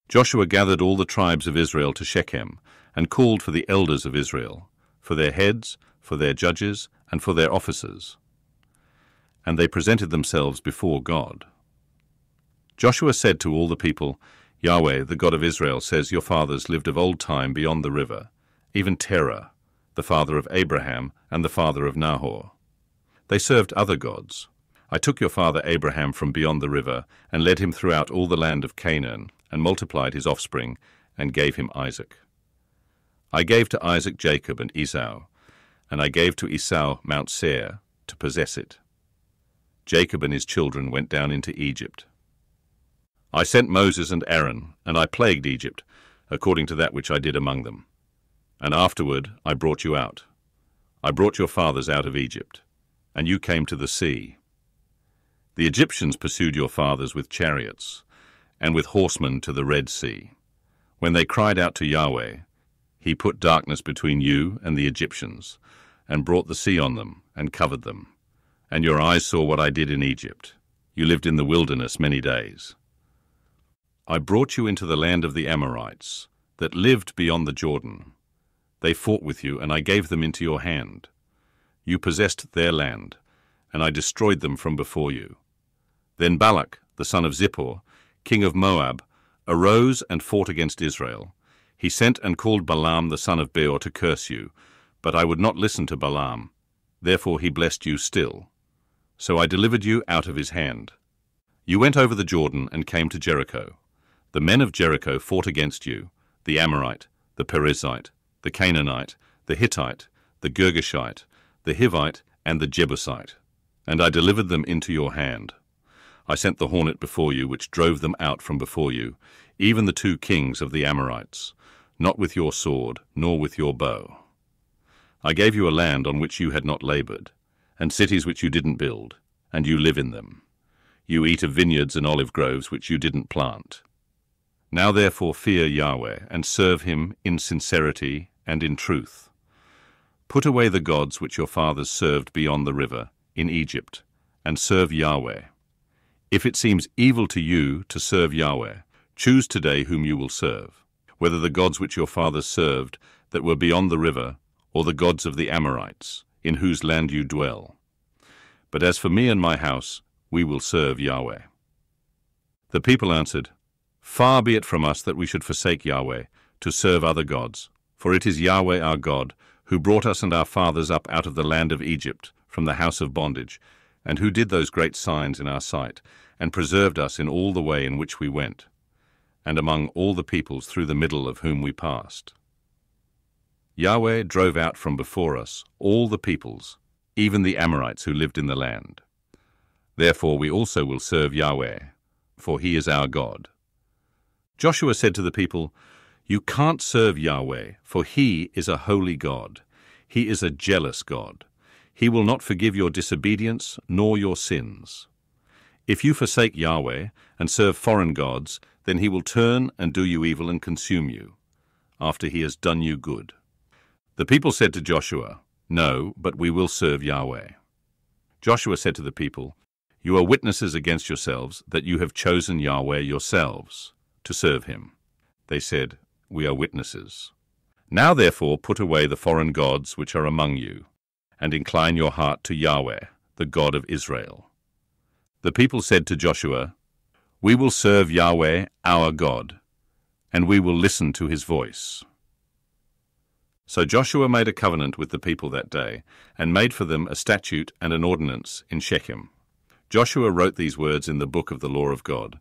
Joshua gathered all the tribes of Israel to Shechem, and called for the elders of Israel, for their heads, for their judges, and for their officers. And they presented themselves before God. Joshua said to all the people, Yahweh, the God of Israel, says, Your fathers lived of old time beyond the river, even Terah, the father of Abraham and the father of Nahor. They served other gods. I took your father Abraham from beyond the river, and led him throughout all the land of Canaan, and multiplied his offspring, and gave him Isaac. I gave to Isaac Jacob and Esau, and I gave to Esau Mount Seir to possess it. Jacob and his children went down into Egypt. I sent Moses and Aaron, and I plagued Egypt, according to that which I did among them. And afterward I brought you out. I brought your fathers out of Egypt, and you came to the sea. The Egyptians pursued your fathers with chariots, and with horsemen to the Red Sea. When they cried out to Yahweh, he put darkness between you and the Egyptians, and brought the sea on them, and covered them. And your eyes saw what I did in Egypt. You lived in the wilderness many days. I brought you into the land of the Amorites, that lived beyond the Jordan. They fought with you, and I gave them into your hand. You possessed their land, and I destroyed them from before you. Then Balak, the son of Zippor, king of Moab, arose and fought against Israel. He sent and called Balaam the son of Beor to curse you, but I would not listen to Balaam. Therefore he blessed you still. So I delivered you out of his hand. You went over the Jordan and came to Jericho. The men of Jericho fought against you, the Amorite, the Perizzite, the Canaanite, the Hittite, the Girgashite, the Hivite, and the Jebusite, and I delivered them into your hand. I sent the hornet before you, which drove them out from before you, even the 2 kings of the Amorites, not with your sword, nor with your bow. I gave you a land on which you had not labored, and cities which you didn't build, and you live in them. You eat of vineyards and olive groves which you didn't plant. Now therefore fear Yahweh, and serve him in sincerity and in truth. Put away the gods which your fathers served beyond the river, in Egypt, and serve Yahweh. If it seems evil to you to serve Yahweh, choose today whom you will serve, whether the gods which your fathers served that were beyond the river, or the gods of the Amorites, in whose land you dwell. But as for me and my house, we will serve Yahweh. The people answered, Far be it from us that we should forsake Yahweh, to serve other gods. For it is Yahweh our God, who brought us and our fathers up out of the land of Egypt, from the house of bondage, and who did those great signs in our sight, and preserved us in all the way in which we went, and among all the peoples through the middle of whom we passed. Yahweh drove out from before us all the peoples, even the Amorites who lived in the land. Therefore we also will serve Yahweh, for he is our God. Joshua said to the people, You can't serve Yahweh, for he is a holy God. He is a jealous God. He will not forgive your disobedience nor your sins. If you forsake Yahweh and serve foreign gods, then he will turn and do you evil and consume you, after he has done you good. The people said to Joshua, No, but we will serve Yahweh. Joshua said to the people, You are witnesses against yourselves that you have chosen Yahweh yourselves to serve him. They said, We are witnesses. Now therefore put away the foreign gods which are among you, and incline your heart to Yahweh, the God of Israel. The people said to Joshua, We will serve Yahweh our God, and we will listen to his voice. So Joshua made a covenant with the people that day, and made for them a statute and an ordinance in Shechem. Joshua wrote these words in the book of the law of God,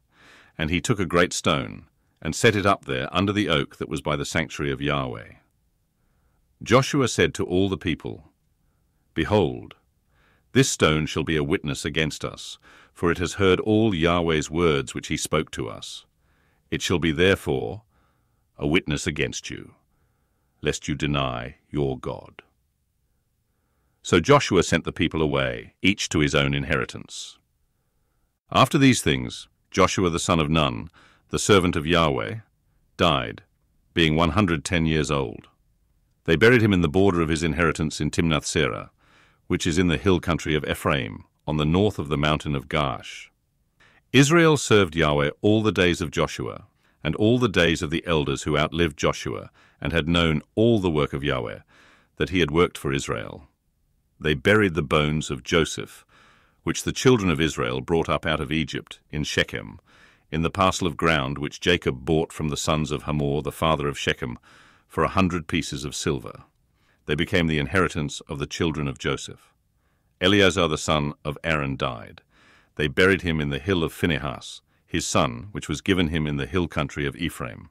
and he took a great stone, and set it up there under the oak that was by the sanctuary of Yahweh. Joshua said to all the people, Behold, this stone shall be a witness against us, for it has heard all Yahweh's words which he spoke to us. It shall be therefore a witness against you, lest you deny your God. So Joshua sent the people away, each to his own inheritance. After these things, Joshua the son of Nun, the servant of Yahweh, died, being 110 years old. They buried him in the border of his inheritance in Timnath-Serah, which is in the hill country of Ephraim, on the north of the mountain of Gaash. Israel served Yahweh all the days of Joshua, and all the days of the elders who outlived Joshua and had known all the work of Yahweh, that he had worked for Israel. They buried the bones of Joseph, which the children of Israel brought up out of Egypt, in Shechem, in the parcel of ground which Jacob bought from the sons of Hamor, the father of Shechem, for 100 pieces of silver. They became the inheritance of the children of Joseph. Eleazar the son of Aaron died. They buried him in the hill of Phinehas, his son, which was given him in the hill country of Ephraim.